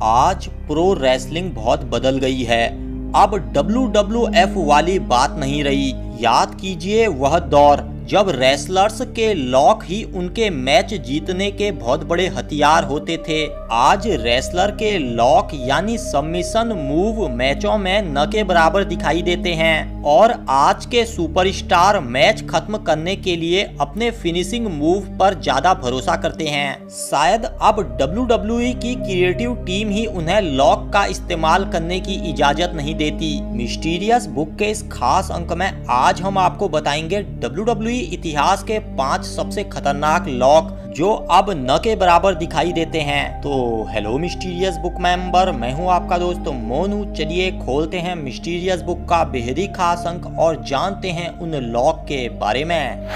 आज pro wrestling बहुत बदल गई है। अब WWF वाली बात नहीं रही। याद कीजिए वह दौर जब रेसलर्स के लॉक ही उनके मैच जीतने के बहुत बड़े हथियार होते थे। आज रेसलर के लॉक यानी सबमिशन मूव मैचों में न के बराबर दिखाई देते हैं और आज के सुपरस्टार मैच खत्म करने के लिए अपने फिनिशिंग मूव पर ज्यादा भरोसा करते हैं। शायद अब WWE की क्रिएटिव टीम ही उन्हें लॉक का इस्तेमाल करने की इजाजत नहीं देती। मिस्टीरियस बुक के इस खास अंक में आज हम आपको बताएंगे WWE इतिहास के 5 सबसे खतरनाक लॉक जो अब न के बराबर दिखाई देते हैं। तो हेलो मिस्टीरियस बुक मेंबर, मैं हूं आपका दोस्त मोनू। चलिए खोलते हैं मिस्टीरियस बुक का बेहद खास अंक और जानते हैं उन लॉक के बारे में।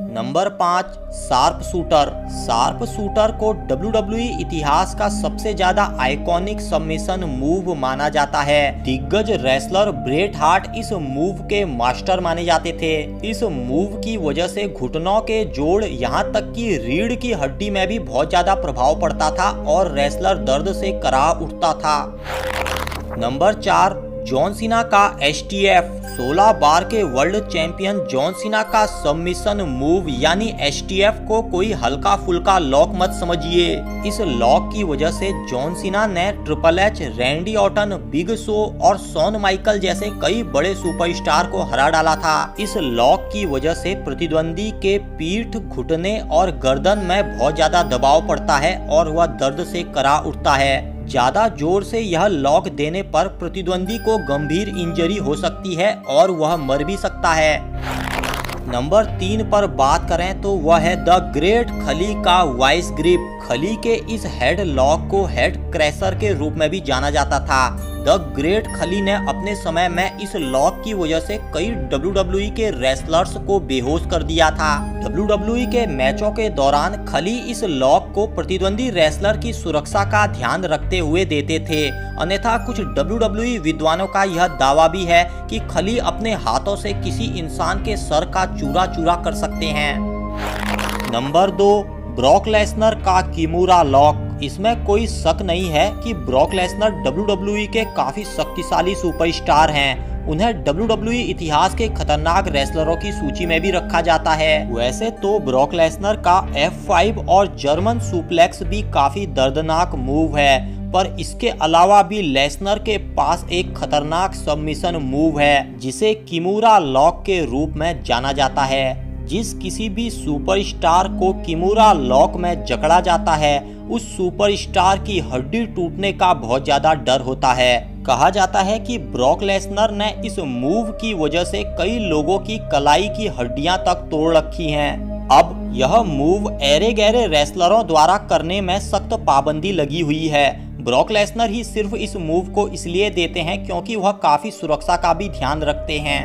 Number 5, sharp shooter. Sharp shooter को WWE इतिहास का सबसे ज्यादा आइकॉनिक सबमिशन मूव माना जाता है। दिग्गज रेसलर ब्रेट हार्ट इस मूव के मास्टर माने जाते थे। इस मूव की वजह से घुटनों के जोड़ यहाँ तक कि रीढ़ की हड्डी में भी बहुत ज्यादा प्रभाव पड़ता था और रेसलर दर्द से करा उठता था। नंबर 4, जॉन सीना का STF। 16 बार के वर्ल्ड चैंपियन जॉन सीना का सबमिशन मूव यानी STF को कोई हल्का फुल्का लॉक मत समझिए। इस लॉक की वजह से जॉन सीना ने triple H, Randy Orton, big show और शॉन माइकल जैसे कई बड़े सुपरस्टार को हरा डाला था। इस लॉक की वजह से प्रतिद्वंदी के पीठ, घुटने और गर्दन में बहुत ज्यादा दबाव पड़ता है और वह दर्द से करा उठता है। ज्यादा जोर से यह लॉक देने पर प्रतिद्वंदी को गंभीर इंजरी हो सकती है और वह मर भी सकता है। नंबर 3 पर बात करें तो वह है द ग्रेट खली का वाइस ग्रिप। खली के इस हेड लॉक को हेड क्रैशर के रूप में भी जाना जाता था। द ग्रेट खली ने अपने समय में इस लॉक की वजह से कई WWE के रेसलर्स को बेहोश कर दिया था। WWE के मैचों के दौरान खली इस लॉक को प्रतिद्वंदी रेसलर की सुरक्षा का ध्यान रखते हुए देते थे। अन्यथा कुछ WWE विद्वानों का यह दावा भी है कि खली अपने हाथों से किसी इंसान के सर का चूरा चूरा कर सकते हैं। नंबर 2, ब्रॉक लेसनर का किमूरा लॉक। इसमें कोई शक नहीं है कि ब्रॉक लेसनर WWE के काफी शक्तिशाली सुपरस्टार हैं। उन्हें WWE इतिहास के खतरनाक रेसलरों की सूची में भी रखा जाता है। वैसे तो ब्रॉक लेसनर का F5 और जर्मन सुप्लेक्स भी काफी दर्दनाक मूव है, पर इसके अलावा भी लेसनर के पास एक खतरनाक सबमिशन मूव है जिसे किमूरा लॉक के रूप में जाना जाता है। जिस किसी भी सुपरस्टार को किमूरा लॉक में जकड़ा जाता है उस सुपरस्टार की हड्डी टूटने का बहुत ज्यादा डर होता है। कहा जाता है कि ब्रॉक लेसनर ने इस मूव की वजह से कई लोगों की कलाई की हड्डियां तक तोड़ रखी हैं। अब यह मूव ऐरे गैरे रेसलरों द्वारा करने में सख्त पाबंदी लगी हुई है। ब्रॉक लेसनर ही सिर्फ इस मूव को इसलिए देते हैं क्योंकि वह काफी सुरक्षा का भी ध्यान रखते हैं।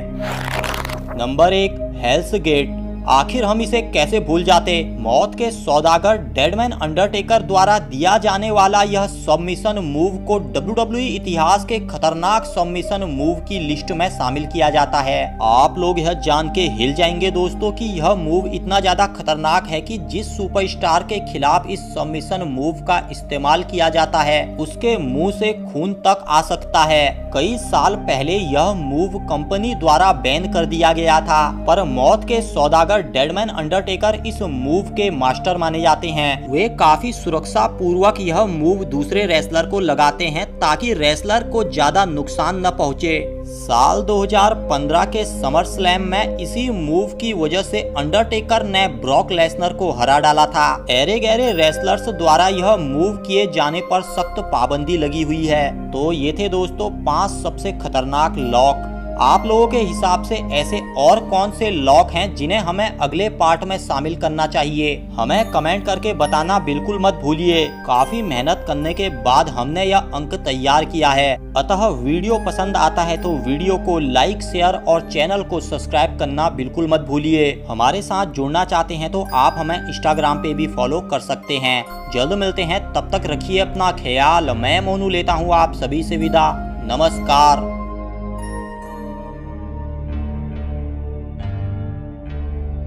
Number 1, Hell's Gate. आखिर हम इसे कैसे भूल जाते। मौत के सौदागर डेडमैन अंडरटेकर द्वारा दिया जाने वाला यह सबमिशन मूव को WWE इतिहास के खतरनाक सबमिशन मूव की लिस्ट में शामिल किया जाता है। आप लोग यह जान के हिल जाएंगे दोस्तों कि यह मूव इतना ज्यादा खतरनाक है कि जिस सुपरस्टार के खिलाफ इस सबमिशन मूव का इस्तेमाल किया जाता है उसके मुंह से खून तक आ सकता है। कई साल पहले यह मूव कंपनी द्वारा बैन कर दिया गया था, पर मौत के सौदागर डेडमैन अंडरटेकर इस मूव के मास्टर माने जाते हैं। वे काफी सुरक्षा पूर्वक यह मूव दूसरे रेसलर को लगाते हैं ताकि रेसलर को ज्यादा नुकसान न पहुंचे। साल 2015 के समर स्लैम में इसी मूव की वजह से अंडरटेकर ने ब्रॉक लेसनर को हरा डाला था। ऐरे गैरे रेसलर्स द्वारा यह मूव किए जाने पर सख्त पाबंदी लगी हुई है। तो ये थे दोस्तों 5 सबसे खतरनाक लॉक। आप लोगों के हिसाब से ऐसे और कौन से लॉक हैं जिन्हें हमें अगले पार्ट में शामिल करना चाहिए, हमें कमेंट करके बताना बिल्कुल मत भूलिए। काफी मेहनत करने के बाद हमने यह अंक तैयार किया है, अतः वीडियो पसंद आता है तो वीडियो को लाइक, शेयर और चैनल को सब्सक्राइब करना बिल्कुल मत भूलिए। हमारे साथ जुड़ना चाहते हैं तो आप हमें इंस्टाग्राम पे भी फॉलो कर सकते हैं। जल्द मिलते हैं, तब तक रखिए अपना ख्याल। मैं मोनू लेता हूँ आप सभी से विदा। नमस्कार।